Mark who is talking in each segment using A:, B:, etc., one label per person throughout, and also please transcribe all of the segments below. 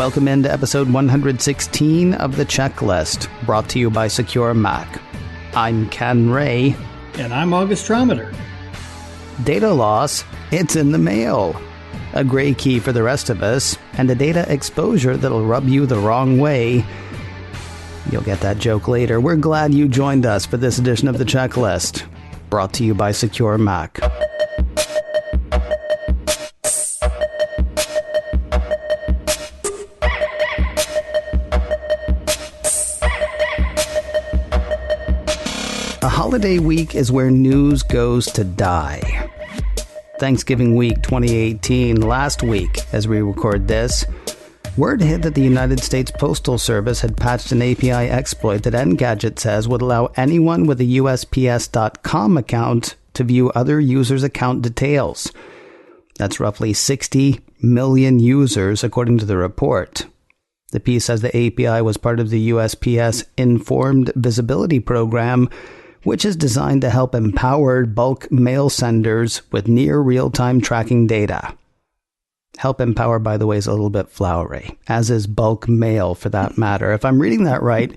A: Welcome into episode 116 of The Checklist, brought to you by Secure Mac. I'm Ken Ray.
B: And I'm August Trometer.
A: Data loss, it's in the mail. A GrayKey for the rest of us, and a data exposure that'll rub you the wrong way. You'll get that joke later. We're glad you joined us for this edition of The Checklist, brought to you by Secure Mac. A holiday week is where news goes to die. Thanksgiving week 2018, last week, as we record this, word hit that the United States Postal Service had patched an API exploit that Engadget says would allow anyone with a USPS.com account to view other users' account details. That's roughly 60 million users, according to the report. The piece says the API was part of the USPS Informed Visibility Program, which is designed to help empower bulk mail senders with near real-time tracking data. Help empower, by the way, is a little bit flowery, as is bulk mail for that matter. If I'm reading that right,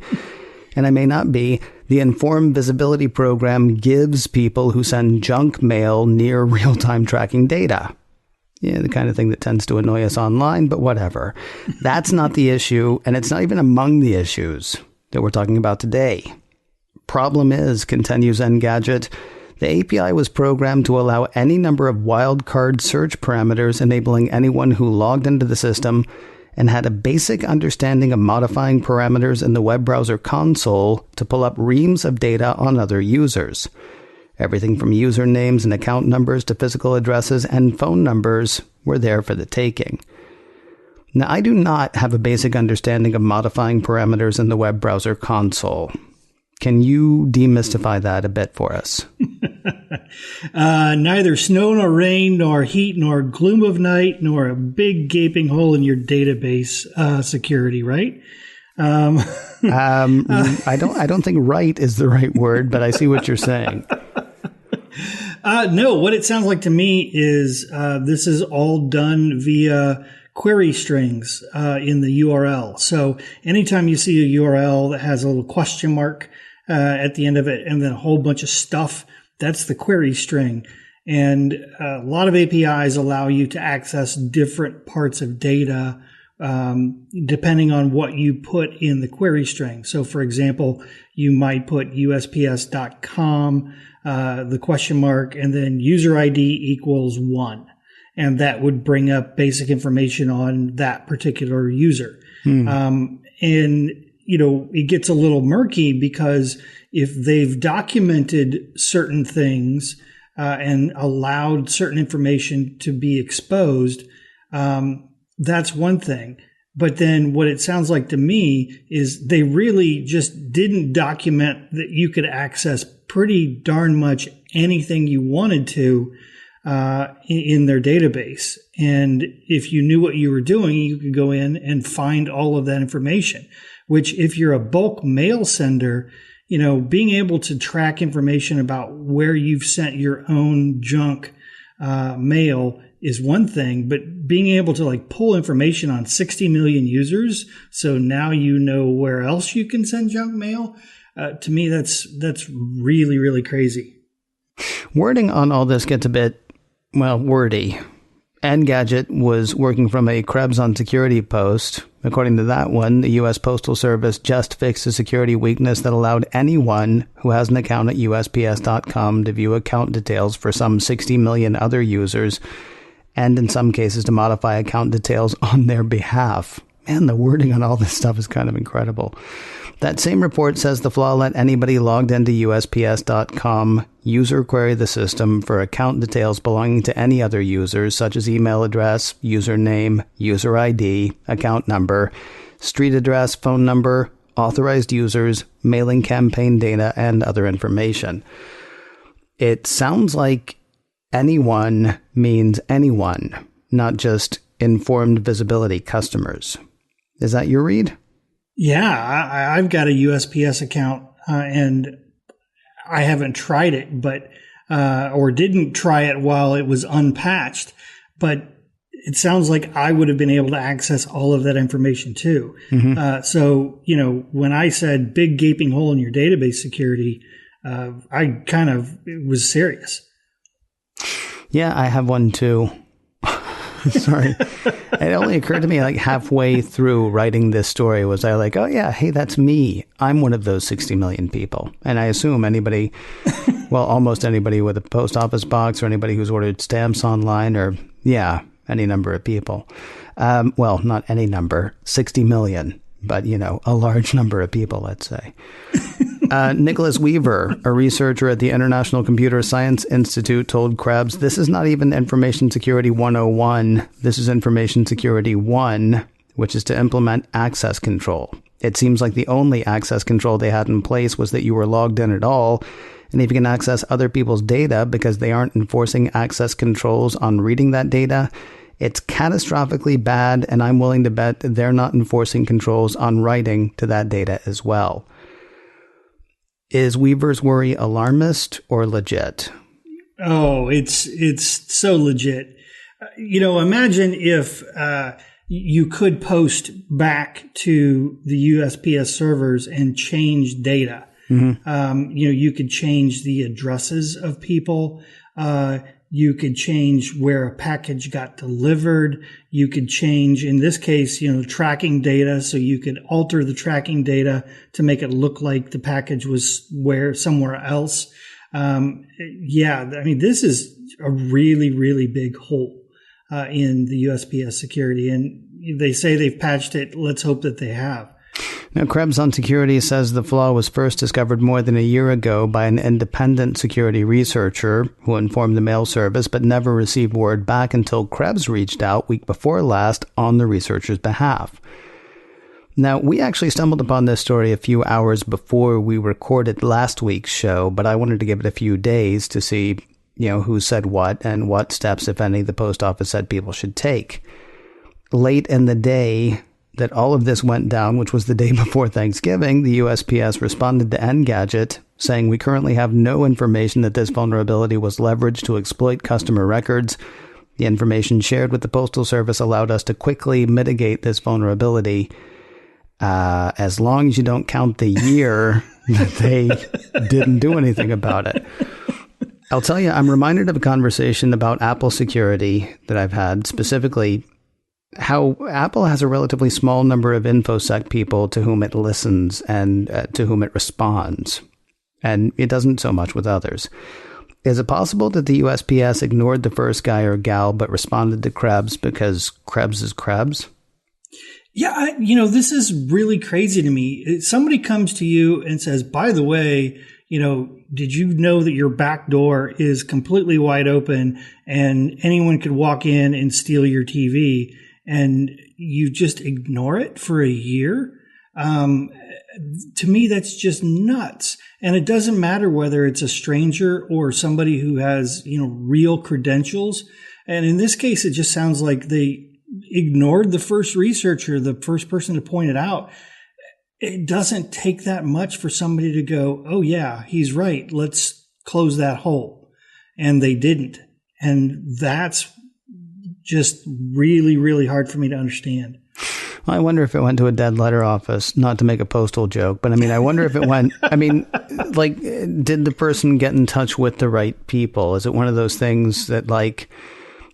A: and I may not be, the Informed Visibility Program gives people who send junk mail near real-time tracking data. Yeah, the kind of thing that tends to annoy us online, but whatever. That's not the issue, and it's not even among the issues that we're talking about today. Problem is, continues Engadget, the API was programmed to allow any number of wildcard search parameters, enabling anyone who logged into the system and had a basic understanding of modifying parameters in the web browser console to pull up reams of data on other users. Everything from usernames and account numbers to physical addresses and phone numbers were there for the taking. Now, I do not have a basic understanding of modifying parameters in the web browser console. Can you demystify that a bit for us?
B: Neither snow nor rain nor heat nor gloom of night nor a big gaping hole in your database security, right?
A: I don't think right is the right word, but I see what you're saying.
B: No, what it sounds like to me is this is all done via query strings in the URL. So anytime you see a URL that has a little question mark at the end of it and then a whole bunch of stuff, that's the query string. And a lot of APIs allow you to access different parts of data depending on what you put in the query string. So, for example, you might put USPS.com, the question mark, and then user ID equals 1. And that would bring up basic information on that particular user. And, you know, it gets a little murky because if they've documented certain things and allowed certain information to be exposed, that's one thing. But then what it sounds like to me is they really just didn't document that you could access pretty darn much anything you wanted to in their database. And if you knew what you were doing, you could go in and find all of that information, which if you're a bulk mail sender, you know, being able to track information about where you've sent your own junk mail is one thing, but being able to like pull information on 60 million users, so now you know where else you can send junk mail, to me that's really, really crazy.
A: Wording on all this gets a bit, well, wordy. Engadget was working from a Krebs on security post. According to that one, the U.S. Postal Service just fixed a security weakness that allowed anyone who has an account at USPS.com to view account details for some 60 million other users, and in some cases to modify account details on their behalf. Man, the wording on all this stuff is kind of incredible. That same report says the flaw let anybody logged into USPS.com user query the system for account details belonging to any other users, such as email address, username, user ID, account number, street address, phone number, authorized users, mailing campaign data, and other information. It sounds like anyone means anyone, not just informed visibility customers. Is that your read?
B: Yeah, I've got a USPS account and I haven't tried it, but or didn't try it while it was unpatched. But it sounds like I would have been able to access all of that information too. So, when I said big gaping hole in your database security, I kind of was serious.
A: Yeah, I have one too. Sorry. It only occurred to me like halfway through writing this story was I like, oh yeah, hey, that's me. I'm one of those 60 million people. And I assume anybody, well, almost anybody with a post office box or anybody who's ordered stamps online or, yeah, any number of people. Well, not any number, 60 million, but, a large number of people, let's say. Nicholas Weaver, a researcher at the International Computer Science Institute, told Krebs, this is not even Information Security 101. This is Information Security 1, which is to implement access control. It seems like the only access control they had in place was that you were logged in at all. And if you can access other people's data because they aren't enforcing access controls on reading that data, it's catastrophically bad, and I'm willing to bet they're not enforcing controls on writing to that data as well. Is Weaver's worry alarmist or legit?
B: Oh, it's so legit. Imagine if you could post back to the USPS servers and change data. You could change the addresses of people. You could change where a package got delivered. You could change, in this case, tracking data. So you could alter the tracking data to make it look like the package was somewhere else. This is a really, really big hole in the USPS security. And they say they've patched it. Let's hope that they have.
A: Now, Krebs on Security says the flaw was first discovered more than a year ago by an independent security researcher who informed the mail service but never received word back until Krebs reached out week before last on the researcher's behalf. Now, we actually stumbled upon this story a few hours before we recorded last week's show, but I wanted to give it a few days to see, who said what and what steps, if any, the post office said people should take. Late in the day that all of this went down, which was the day before Thanksgiving, the USPS responded to Engadget, saying, we currently have no information that this vulnerability was leveraged to exploit customer records. The information shared with the Postal Service allowed us to quickly mitigate this vulnerability, as long as you don't count the year that they didn't do anything about it. I'll tell you, I'm reminded of a conversation about Apple security that I've had, specifically how Apple has a relatively small number of InfoSec people to whom it listens and to whom it responds, and it doesn't so much with others. Is it possible that the USPS ignored the first guy or gal but responded to Krebs because Krebs is Krebs?
B: Yeah, this is really crazy to me. Somebody comes to you and says, by the way, did you know that your back door is completely wide open and anyone could walk in and steal your TV? And you just ignore it for a year? To me, that's just nuts. And it doesn't matter whether it's a stranger or somebody who has, real credentials. And in this case, it just sounds like they ignored the first researcher, the first person to point it out. It doesn't take that much for somebody to go, oh yeah, he's right. Let's close that hole. And they didn't. And that's just really, really hard for me to understand.
A: I wonder if it went to a dead letter office, not to make a postal joke, but I wonder if it went, did the person get in touch with the right people? Is it one of those things that like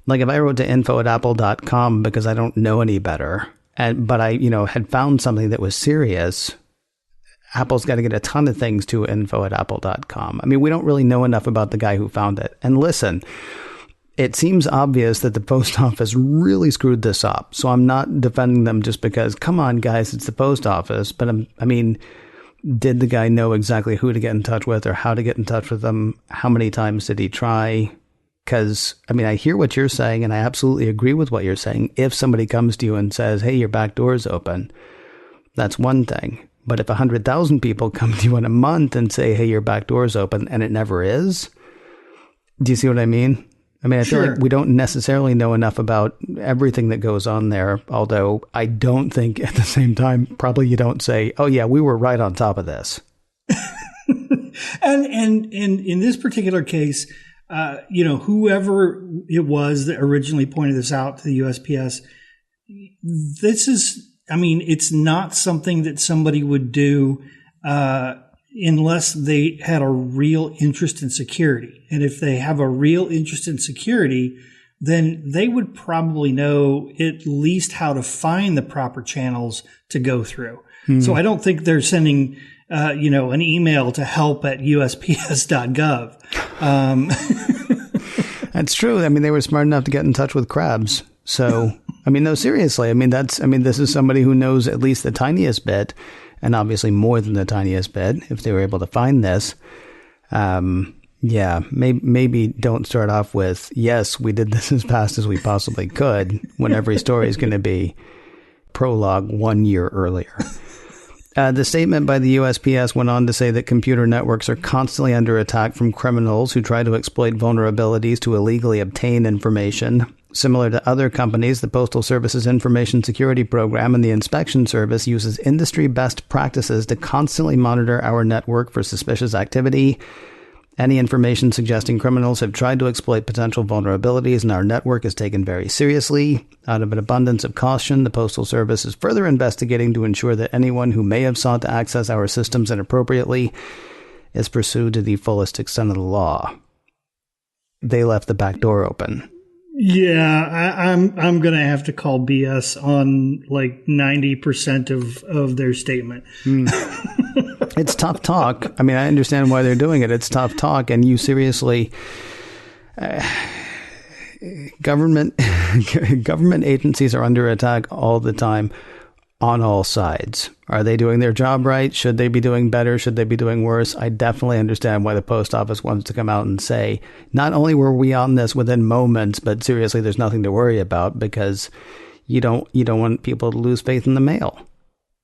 A: if I wrote to info@apple.com because I don't know any better, but I, had found something that was serious, Apple's got to get a ton of things to info@apple.com. We don't really know enough about the guy who found it. And listen, it seems obvious that the post office really screwed this up. So I'm not defending them just because, come on, guys, it's the post office. But did the guy know exactly who to get in touch with or how to get in touch with them? How many times did he try? Because, I hear what you're saying, and I absolutely agree with what you're saying. If somebody comes to you and says, hey, your back door's open, that's one thing. But if 100,000 people come to you in a month and say, hey, your back door's open, and it never is, do you see what I mean? I feel like we don't necessarily know enough about everything that goes on there, although I don't think at the same time, probably you don't say, oh yeah, we were right on top of this.
B: And in this particular case, whoever it was that originally pointed this out to the USPS, it's not something that somebody would do unless they had a real interest in security. And if they have a real interest in security, then they would probably know at least how to find the proper channels to go through. Mm-hmm. So I don't think they're sending, an email to help@usps.gov.
A: That's true. They were smart enough to get in touch with Krabs. So, no, seriously. This is somebody who knows at least the tiniest bit, and obviously more than the tiniest bit, if they were able to find this. Maybe don't start off with, yes, we did this as fast as we possibly could, when every story is going to be prologue 1 year earlier. The statement by the USPS went on to say that computer networks are constantly under attack from criminals who try to exploit vulnerabilities to illegally obtain information. Similar to other companies, the Postal Service's Information Security Program and the Inspection Service uses industry best practices to constantly monitor our network for suspicious activity. Any information suggesting criminals have tried to exploit potential vulnerabilities in our network is taken very seriously. Out of an abundance of caution, the Postal Service is further investigating to ensure that anyone who may have sought to access our systems inappropriately is pursued to the fullest extent of the law. They left the back door open.
B: Yeah, I'm going to have to call BS on like 90% of their statement.
A: It's tough talk. I understand why they're doing it. It's tough talk. And you seriously, government agencies are under attack all the time on all sides. Are they doing their job right? Should they be doing better? Should they be doing worse? I definitely understand why the post office wants to come out and say, not only were we on this within moments, but seriously, there's nothing to worry about, because you don't want people to lose faith in the mail.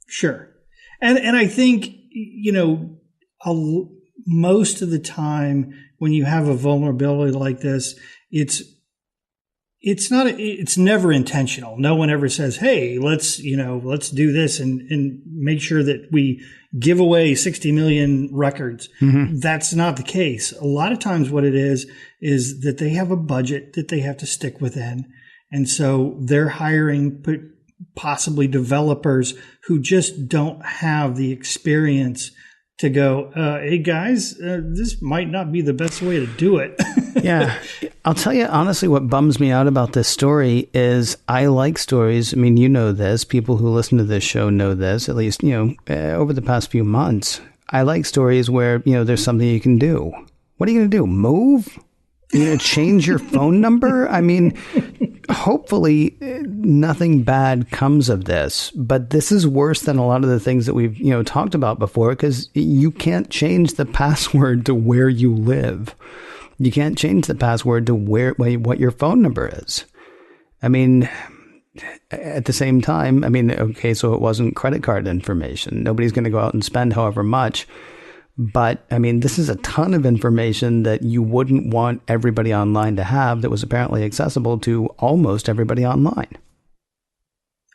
A: Sure.
B: And I think, most of the time when you have a vulnerability like this, it's never intentional. No one ever says, hey, let's do this and make sure that we give away 60 million records. Mm-hmm. That's not the case. A lot of times what it is that they have a budget that they have to stick within. And so they're hiring possibly developers who just don't have the experience to go, hey guys, this might not be the best way to do it.
A: Yeah. I'll tell you, honestly, what bums me out about this story is I like stories. You know this. People who listen to this show know this, at least, over the past few months. I like stories where, there's something you can do. What are you going to do? Move? Change your phone number? Hopefully nothing bad comes of this, but this is worse than a lot of the things that we've, talked about before, because you can't change the password to where you live. You can't change the password to what your phone number is. At the same time, okay, so it wasn't credit card information. Nobody's going to go out and spend however much. But, this is a ton of information that you wouldn't want everybody online to have that was apparently accessible to almost everybody online.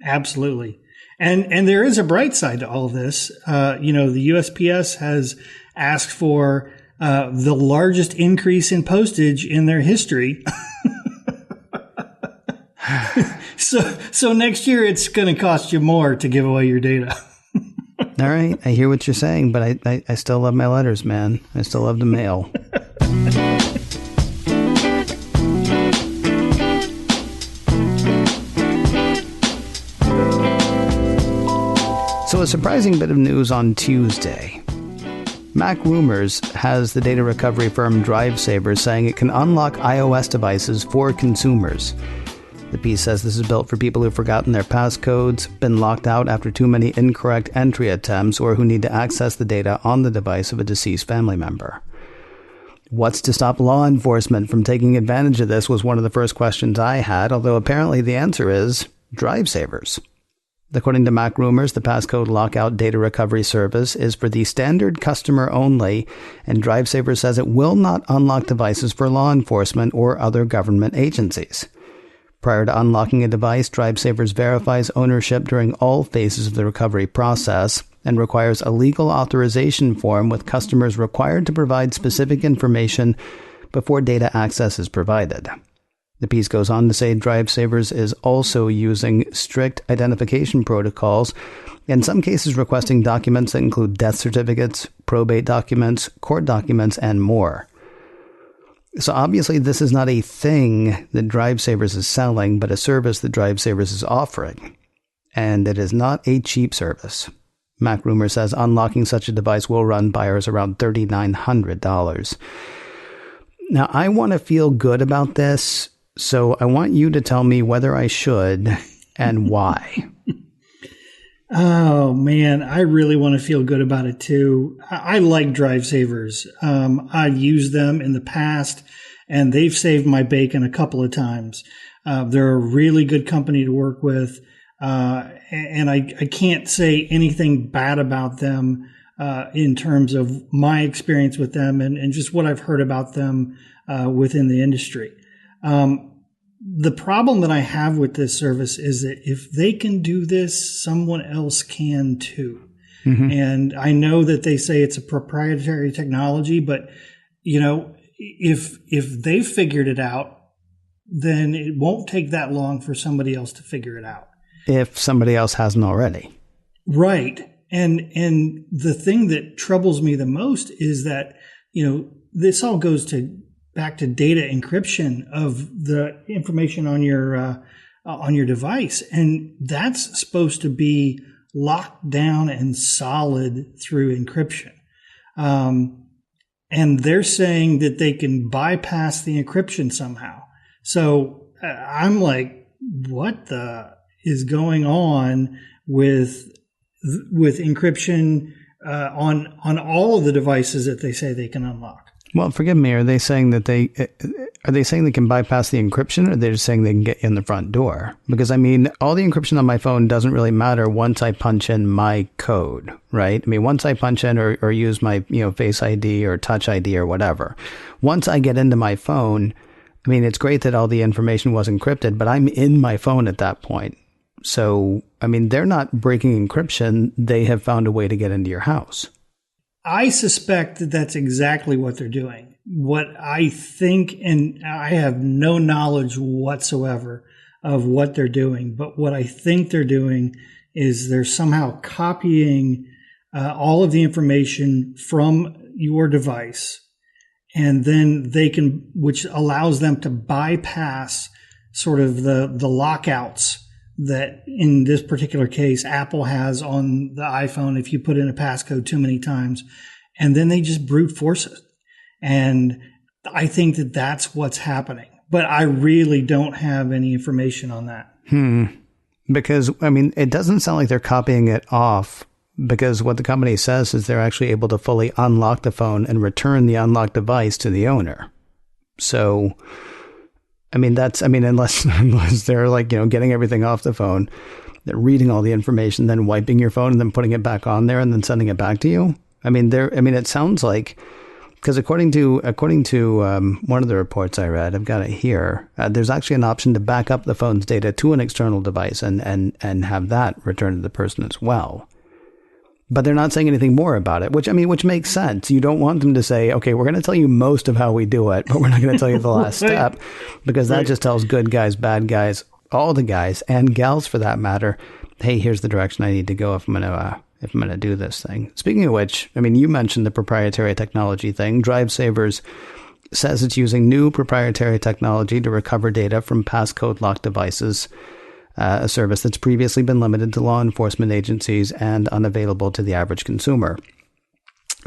B: Absolutely. And there is a bright side to all this. The USPS has asked for the largest increase in postage in their history. So next year it's going to cost you more to give away your data.
A: All right. I hear what you're saying, but I still love my letters, man. I still love the mail. So a surprising bit of news on Tuesday. Mac Rumors has the data recovery firm DriveSaver saying it can unlock iOS devices for consumers. The piece says this is built for people who've forgotten their passcodes, been locked out after too many incorrect entry attempts, or who need to access the data on the device of a deceased family member. What's to stop law enforcement from taking advantage of this was one of the first questions I had, although apparently the answer is DriveSavers. According to Mac Rumors, the passcode lockout data recovery service is for the standard customer only, and DriveSaver says it will not unlock devices for law enforcement or other government agencies. Prior to unlocking a device, DriveSavers verifies ownership during all phases of the recovery process and requires a legal authorization form with customers required to provide specific information before data access is provided. The piece goes on to say DriveSavers is also using strict identification protocols, in some cases requesting documents that include death certificates, probate documents, court documents, and more. So obviously this is not a thing that DriveSavers is selling, but a service that DriveSavers is offering. And it is not a cheap service. MacRumor says unlocking such a device will run buyers around $3,900. Now, I want to feel good about this, so I want you to tell me whether I should and why.
B: Oh, man, I really want to feel good about it, too. I like DriveSavers. I've used them in the past, and they've saved my bacon a couple of times. They're a really good company to work with. And I can't say anything bad about them in terms of my experience with them and just what I've heard about them within the industry. The problem that I have with this service is that if they can do this, someone else can too. Mm-hmm. And I know that they say it's a proprietary technology, but if they've figured it out, then it won't take that long for somebody else to figure it out.
A: If somebody else hasn't already.
B: Right. And the thing that troubles me the most is that, this all goes back to data encryption of the information on your device. And that's supposed to be locked down and solid through encryption. And they're saying that they can bypass the encryption somehow. So I'm like, what the is going on with encryption on all of the devices that they say they can unlock?
A: Well, forgive me. Are they saying that they can bypass the encryption, or are they just saying they can get in the front door? Because all the encryption on my phone doesn't really matter once I punch in my code, right? Once I punch in or use my Face ID or Touch ID or whatever, once I get into my phone, it's great that all the information was encrypted, but I'm in my phone at that point. So, they're not breaking encryption. They have found a way to get into your house.
B: I suspect that that's exactly what they're doing. What I think, and I have no knowledge whatsoever of what they're doing, but what I think they're doing is they're somehow copying all of the information from your device, and then which allows them to bypass sort of the lockouts that in this particular case, Apple has on the iPhone if you put in a passcode too many times, and then they just brute force it. And I think that that's what's happening. But I really don't have any information on that.
A: Because, it doesn't sound like they're copying it off, because what the company says is they're actually able to fully unlock the phone and return the unlocked device to the owner. So unless they're getting everything off the phone, they're reading all the information, then wiping your phone and then putting it back on there and then sending it back to you. It sounds like, because according to one of the reports I read, I've got it here, there's actually an option to back up the phone's data to an external device and have that returned to the person as well. But they're not saying anything more about it, which makes sense. You don't want them to say, okay, we're going to tell you most of how we do it, but we're not going to tell you the last step, because that just tells good guys, bad guys, all the guys and gals for that matter, hey, here's the direction I need to go if I'm going to do this thing. Speaking of which, you mentioned the proprietary technology thing. DriveSavers says it's using new proprietary technology to recover data from passcode locked devices, a service that's previously been limited to law enforcement agencies and unavailable to the average consumer.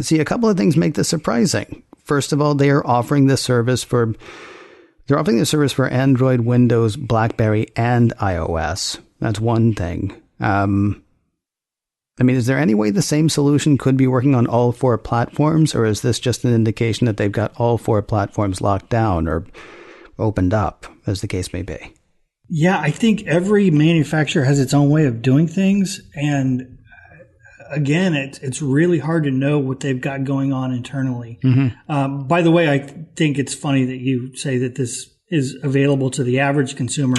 A: See, a couple of things make this surprising. First of all, they are offering this service for Android, Windows, BlackBerry, and iOS. That's one thing. Is there any way the same solution could be working on all four platforms, or is this just an indication that they've got all four platforms locked down or opened up, as the case may be?
B: Yeah, I think every manufacturer has its own way of doing things. And again, it's really hard to know what they've got going on internally. Mm-hmm. By the way, I think it's funny that you say that this is available to the average consumer,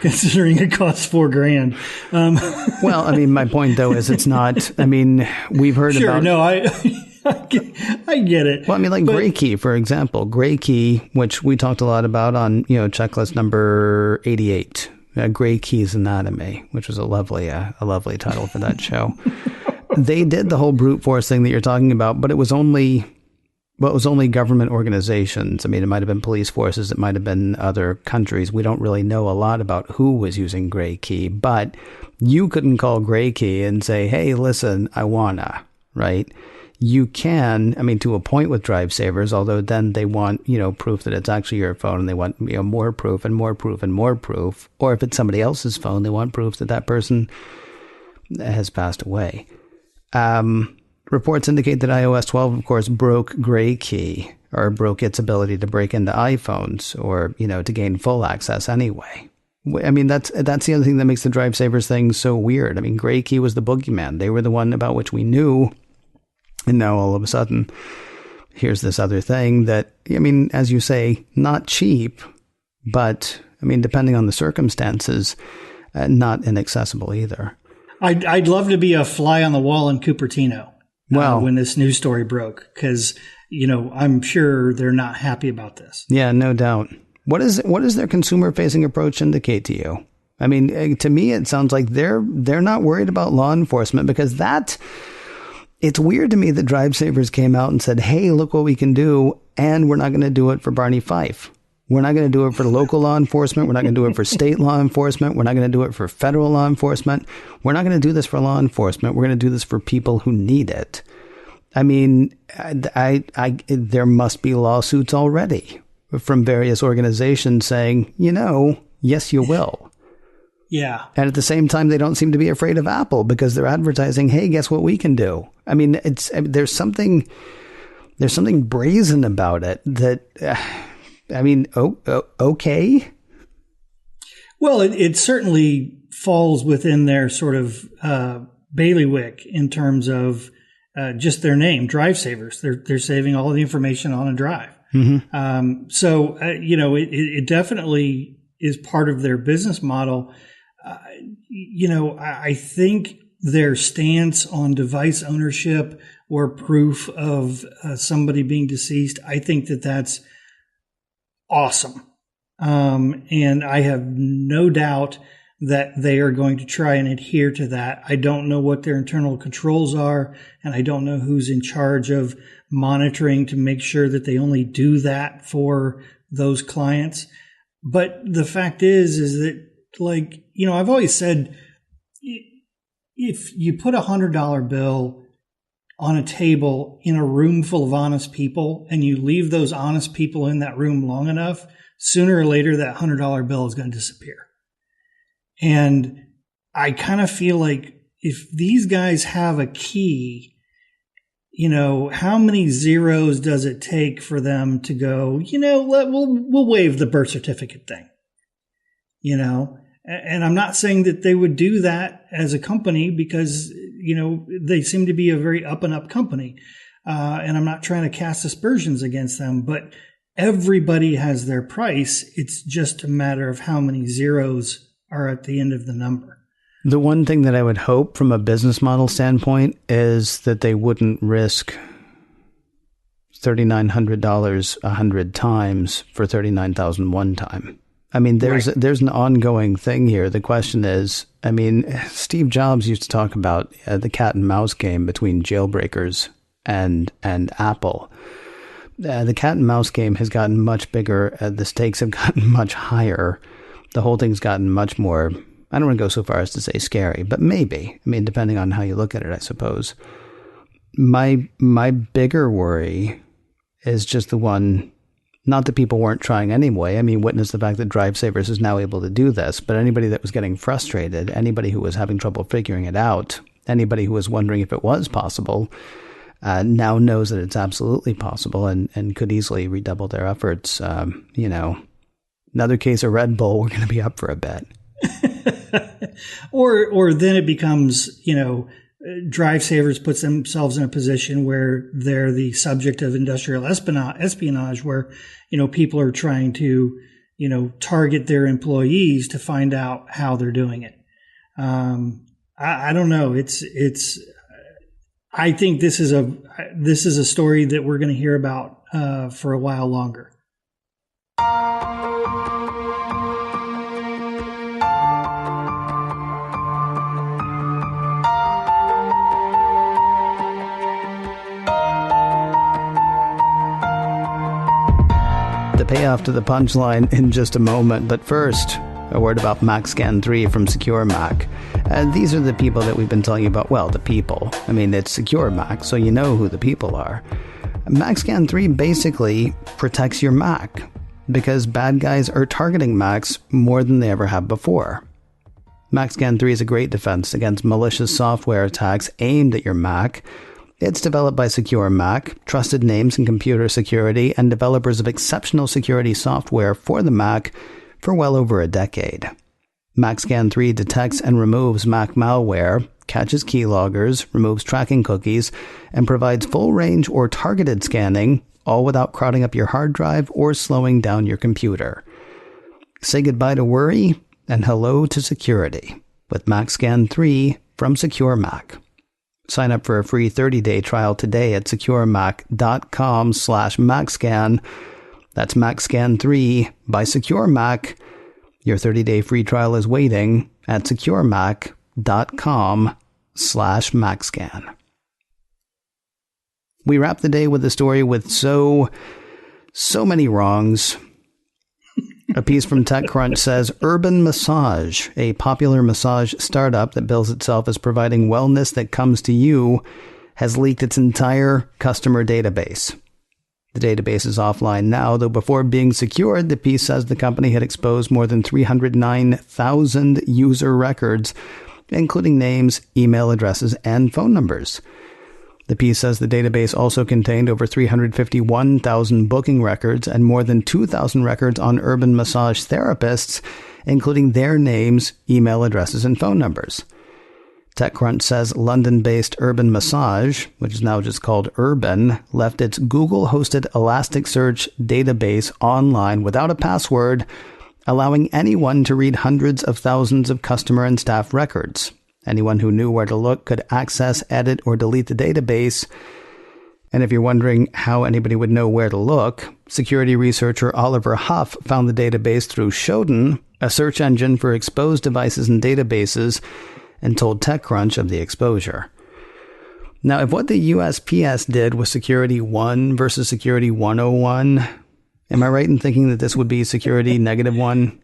B: considering it costs $4,000.
A: Well, my point though is it's not. We've heard
B: sure,
A: about.
B: No, I get it.
A: Well, I mean, like GrayKey, for example. GrayKey, which we talked a lot about on, checklist number 88. GrayKey's Anatomy, which was a lovely title for that show. They did the whole brute force thing that you're talking about, but it was only government organizations. I mean, it might have been police forces. It might have been other countries. We don't really know a lot about who was using GrayKey, but you couldn't call GrayKey and say, hey, listen, I wanna, right? You can, I mean, to a point with Drive Savers, although then they want, proof that it's actually your phone, and they want, more proof and more proof and more proof. Or if it's somebody else's phone, they want proof that that person has passed away. Reports indicate that iOS 12, of course, broke GrayKey, or broke its ability to break into iPhones, or, to gain full access anyway. I mean, that's the other thing that makes the Drive Savers thing so weird. I mean, GrayKey was the boogeyman. They were the one about which we knew. And now all of a sudden, here's this other thing that, I mean, as you say, not cheap, but, I mean, depending on the circumstances, not inaccessible either.
B: I'd love to be a fly on the wall in Cupertino when this news story broke, because, I'm sure they're not happy about this. Yeah,
A: no doubt. What does their consumer-facing approach indicate to you? I mean, to me, it sounds like they're not worried about law enforcement, because it's weird to me that Drive Savers came out and said, hey, look what we can do, and we're not going to do it for Barney Fife. We're not going to do it for local law enforcement. We're not going to do it for state law enforcement. We're not going to do it for federal law enforcement. We're not going to do this for law enforcement. We're going to do this for people who need it. I mean, there must be lawsuits already from various organizations saying, yes, you will.
B: Yeah.
A: And at the same time, they don't seem to be afraid of Apple, because they're advertising, hey, guess what we can do? I mean, there's something brazen about it that, okay.
B: Well, it certainly falls within their sort of bailiwick in terms of just their name, Drive Savers. They're saving all of the information on a drive. Mm-hmm. So it definitely is part of their business model. I think their stance on device ownership or proof of somebody being deceased, I think that's awesome. And I have no doubt that they are going to try and adhere to that. I don't know what their internal controls are, and I don't know who's in charge of monitoring to make sure that they only do that for those clients. But the fact is that, I've always said, if you put $100 bill on a table in a room full of honest people, and you leave those honest people in that room long enough, sooner or later that $100 bill is going to disappear. And I kind of feel like if these guys have a key, how many zeros does it take for them to go, we'll waive the birth certificate thing, And I'm not saying that they would do that as a company, because, they seem to be a very up and up company. And I'm not trying to cast aspersions against them, but everybody has their price. It's just a matter of how many zeros are at the end of the number.
A: The one thing that I would hope from a business model standpoint is that they wouldn't risk $3,900 100 times for $39,000 one time. I mean, there's an ongoing thing here. The question is, I mean, Steve Jobs used to talk about the cat and mouse game between jailbreakers and Apple. The cat and mouse game has gotten much bigger. The stakes have gotten much higher. The whole thing's gotten much more, I don't want to go so far as to say scary, but maybe. I mean, depending on how you look at it, I suppose. My bigger worry is just the one, not that people weren't trying anyway. I mean, witness the fact that Drive Savers is now able to do this, but anybody that was getting frustrated, anybody who was having trouble figuring it out, anybody who was wondering if it was possible, now knows that it's absolutely possible and could easily redouble their efforts. Another case of Red Bull, we're going to be up for a bit.
B: or then it becomes, Drive Savers puts themselves in a position where they're the subject of industrial espionage, where, people are trying to, target their employees to find out how they're doing it. I don't know. I think this is a story that we're going to hear about for a while longer.
A: The payoff to the punchline in just a moment, but first, a word about MacScan 3 from Secure Mac. These are the people that we've been telling you about. Well, the people. I mean, it's Secure Mac, so you know who the people are. MacScan 3 basically protects your Mac because bad guys are targeting Macs more than they ever have before. MacScan 3 is a great defense against malicious software attacks aimed at your Mac. It's developed by Secure Mac, trusted names in computer security, and developers of exceptional security software for the Mac for well over a decade. MacScan 3 detects and removes Mac malware, catches keyloggers, removes tracking cookies, and provides full-range or targeted scanning, all without crowding up your hard drive or slowing down your computer. Say goodbye to worry and hello to security with MacScan 3 from Secure Mac. Sign up for a free 30-day trial today at securemac.com/MacScan. That's MacScan 3 by Secure Mac. Your 30-day free trial is waiting at securemac.com/MacScan. We wrap the day with a story with so many wrongs. A piece from TechCrunch says, Urban Massage, a popular massage startup that bills itself as providing wellness that comes to you, has leaked its entire customer database. The database is offline now, though before being secured, the piece says the company had exposed more than 309,000 user records, including names, email addresses, and phone numbers. The piece says the database also contained over 351,000 booking records and more than 2,000 records on urban massage therapists, including their names, email addresses, and phone numbers. TechCrunch says London-based Urban Massage, which is now just called Urban, left its Google-hosted Elasticsearch database online without a password, allowing anyone to read hundreds of thousands of customer and staff records. Anyone who knew where to look could access, edit, or delete the database. And if you're wondering how anybody would know where to look, security researcher Oliver Huff found the database through Shodan, a search engine for exposed devices and databases, and told TechCrunch of the exposure. Now, if what the USPS did was Security 1 versus Security 101, am I right in thinking that this would be Security -1?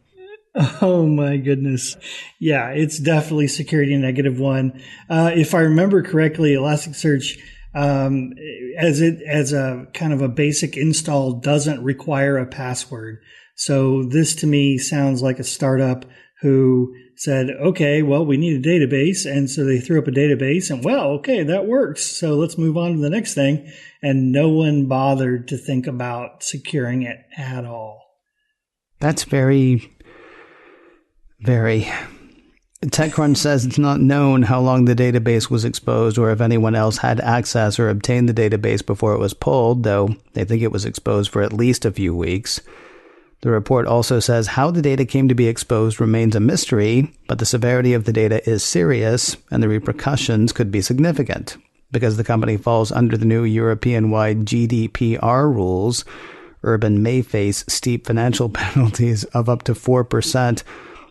B: Oh my goodness. Yeah, it's definitely Security -1. If I remember correctly, Elasticsearch, as a kind of a basic install, doesn't require a password. So this to me sounds like a startup who said, okay, well, we need a database. And so they threw up a database and, well, okay, that works. So let's move on to the next thing. And no one bothered to think about securing it at all.
A: That's very... TechCrunch says it's not known how long the database was exposed or if anyone else had access or obtained the database before it was pulled, though they think it was exposed for at least a few weeks. The report also says how the data came to be exposed remains a mystery, but the severity of the data is serious and the repercussions could be significant. Because the company falls under the new European-wide GDPR rules, Urban may face steep financial penalties of up to 4%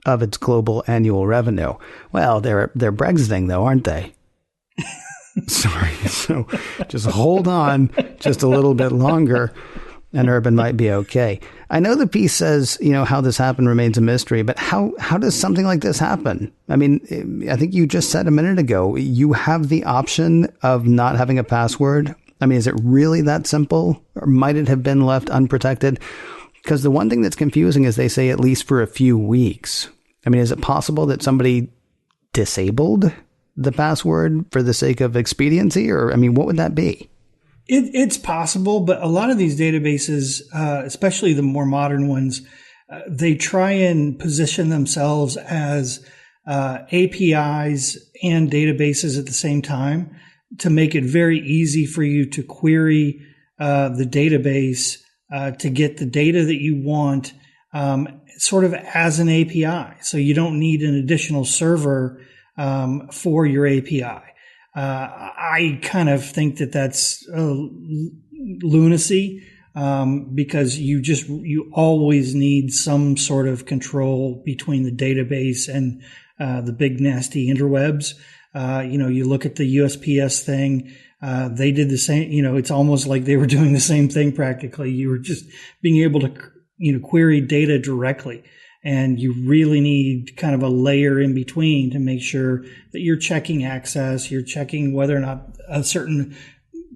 A: of its global annual revenue. Well, they're Brexiting though, aren't they? Sorry. So just hold on just a little bit longer and Urban might be okay. I know the piece says, how this happened remains a mystery, but how does something like this happen? I mean, I think you just said a minute ago, you have the option of not having a password. I mean, is it really that simple, or might it have been left unprotected? Because the one thing that's confusing is they say at least for a few weeks. I mean, is it possible that somebody disabled the password for the sake of expediency? Or, I mean, what would that be?
B: It's possible, but a lot of these databases, especially the more modern ones, they try and position themselves as APIs and databases at the same time to make it very easy for you to query the database to get the data that you want sort of as an API. So you don't need an additional server for your API. I kind of think that that's lunacy, because you always need some sort of control between the database and the big nasty interwebs. You look at the USPS thing. They did the same. It's almost like they were doing the same thing practically. You were just being able to query data directly. And you really need kind of a layer in between to make sure that you're checking access, you're checking whether or not a certain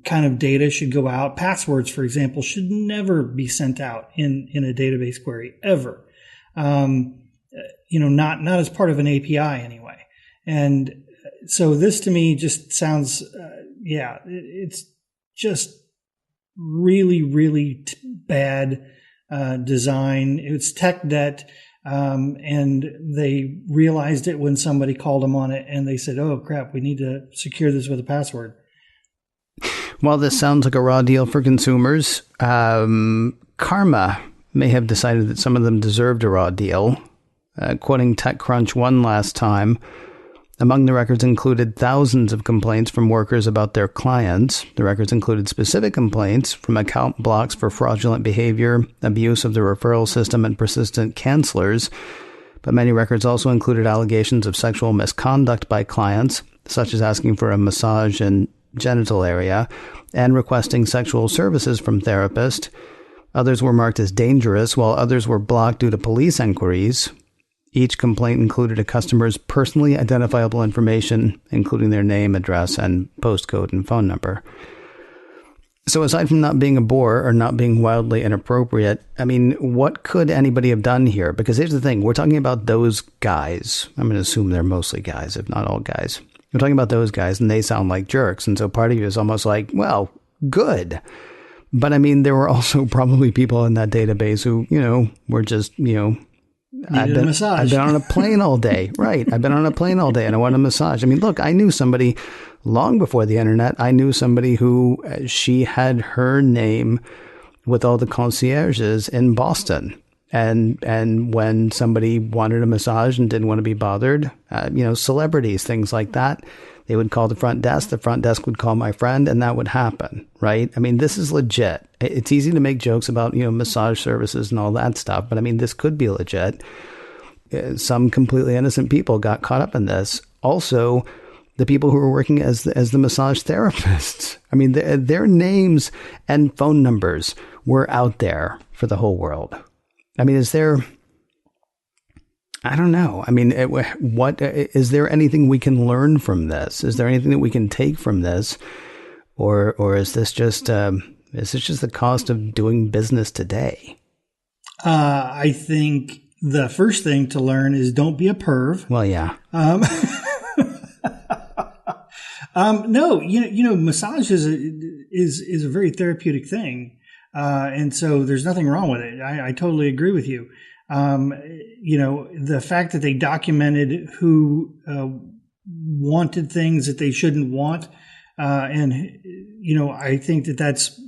B: kind of data should go out. Passwords, for example, should never be sent out in a database query, ever. Not as part of an API anyway. And so this to me just sounds, it's just really, really bad design. It's tech debt. And they realized it when somebody called them on it, and they said, oh, crap, we need to secure this with a password.
A: While this sounds like a raw deal for consumers, Karma may have decided that some of them deserved a raw deal. Quoting TechCrunch one last time, among the records included thousands of complaints from workers about their clients. The records included specific complaints from account blocks for fraudulent behavior, abuse of the referral system, and persistent cancelers. But many records also included allegations of sexual misconduct by clients, such as asking for a massage in genital area and requesting sexual services from therapists. Others were marked as dangerous, while others were blocked due to police inquiries. Each complaint included a customer's personally identifiable information, including their name, address, and postcode and phone number. So aside from not being a bore or not being wildly inappropriate, I mean, what could anybody have done here? Because here's the thing. We're talking about those guys. I'm going to assume they're mostly guys, if not all guys. We're talking about those guys, and they sound like jerks. And so part of you is almost like, well, good. But I mean, there were also probably people in that database who, were just, I've been on a plane all day. Right. I've been on a plane all day and I want a massage. I mean, look, I knew somebody long before the internet. I knew somebody who she had her name with all the concierges in Boston. And when somebody wanted a massage and didn't want to be bothered, celebrities, things like that, they would call the front desk. The front desk would call my friend, and that would happen, right? I mean, this is legit. It's easy to make jokes about, massage services and all that stuff, but I mean, this could be legit. Some completely innocent people got caught up in this. Also, the people who were working as the massage therapists. I mean, their names and phone numbers were out there for the whole world. I mean, I don't know. I mean, what is there anything we can learn from this? Is there anything that we can take from this, or is this just the cost of doing business today?
B: I think the first thing to learn is don't be a perv.
A: Well, yeah.
B: No, massage is a very therapeutic thing, and so there's nothing wrong with it. I totally agree with you. The fact that they documented who wanted things that they shouldn't want, I think that that's,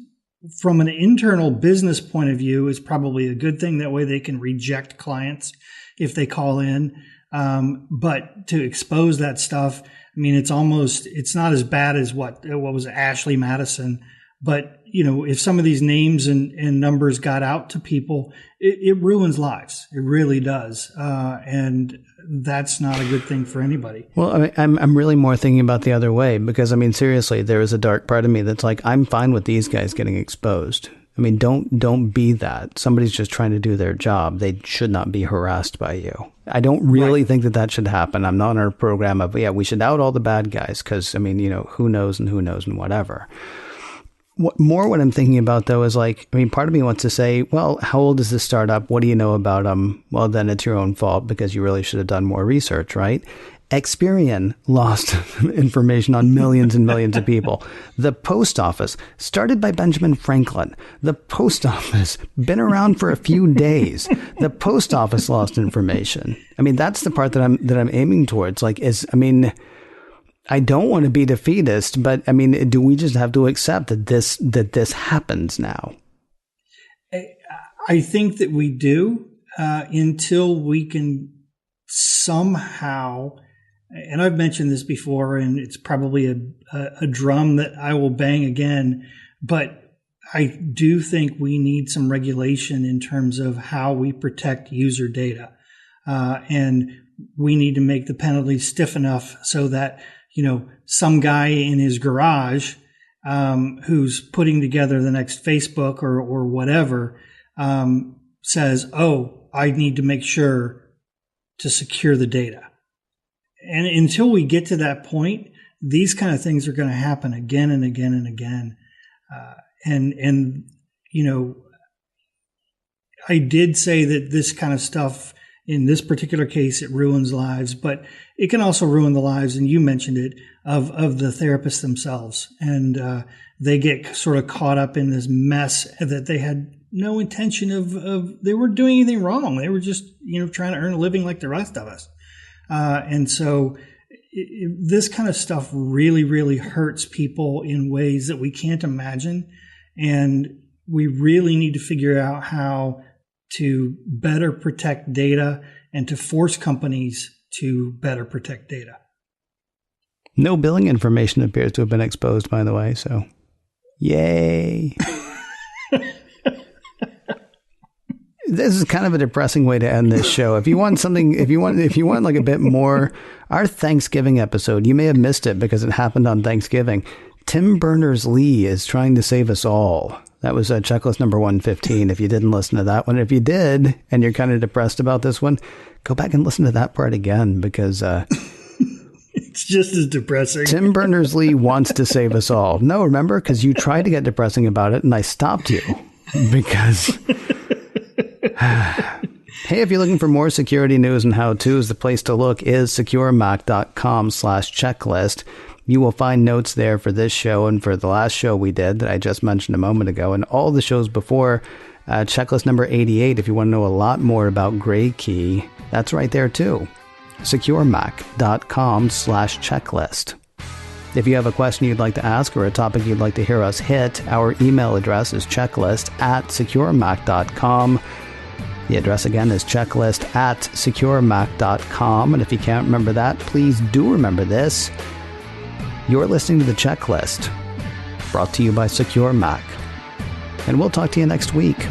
B: from an internal business point of view, is probably a good thing. That way they can reject clients if they call in. But to expose that stuff, I mean, it's not as bad as what was Ashley Madison. But, if some of these names and numbers got out to people, it ruins lives. It really does. And that's not a good thing for anybody.
A: Well, I mean, I'm really more thinking about the other way, because, I mean, seriously, there is a dark part of me that's like, I'm fine with these guys getting exposed. I mean, don't be that. Somebody's just trying to do their job. They should not be harassed by you. I don't really think that should happen. I'm not on a program of, we should out all the bad guys because, I mean, who knows and whatever. What I'm thinking about, though, is like, I mean, part of me wants to say, well, how old is this startup? What do you know about them? Well, then it's your own fault because you really should have done more research, right? Experian lost information on millions and millions of people. The post office, started by Benjamin Franklin. The post office, been around for a few days. The post office lost information. I mean, that's the part that I'm aiming towards. I don't want to be defeatist, but I mean, do we just have to accept that this happens now?
B: I think that we do, until we can somehow and I've mentioned this before, and it's probably a drum that I will bang again, but I do think we need some regulation in terms of how we protect user data. And we need to make the penalties stiff enough so that, some guy in his garage, who's putting together the next Facebook or whatever, says, oh, I need to make sure to secure the data. And until we get to that point, these kind of things are going to happen again and again and again. I did say that this kind of stuff, in this particular case, it ruins lives, but it can also ruin the lives, and you mentioned it, of the therapists themselves. And they get sort of caught up in this mess that they had no intention of they weren't doing anything wrong. They were just, trying to earn a living like the rest of us. And so this kind of stuff really, really hurts people in ways that we can't imagine. And we really need to figure out how to better protect data and to force companies to better protect data.
A: No billing information appears to have been exposed, by the way, so yay. This is kind of a depressing way to end this show. If you want like a bit more, our Thanksgiving episode, you may have missed it because it happened on Thanksgiving. Tim Berners-Lee is trying to save us all. That was checklist number 115. If you didn't listen to that one, if you did, and you're kind of depressed about this one, go back and listen to that part again because
B: it's just as depressing.
A: Tim Berners-Lee wants to save us all. No, remember? Because you tried to get depressing about it, and I stopped you because. Hey, if you're looking for more security news and how-tos, the place to look is securemac.com/checklist. You will find notes there for this show and for the last show we did that I just mentioned a moment ago, and all the shows before. Checklist number 88, if you want to know a lot more about GrayKey, that's right there too. securemac.com/checklist. If you have a question you'd like to ask or a topic you'd like to hear us hit, our email address is checklist@securemac.com. The address again is checklist@securemac.com. And if you can't remember that, please do remember this. You're listening to The Checklist, brought to you by Secure Mac. And we'll talk to you next week.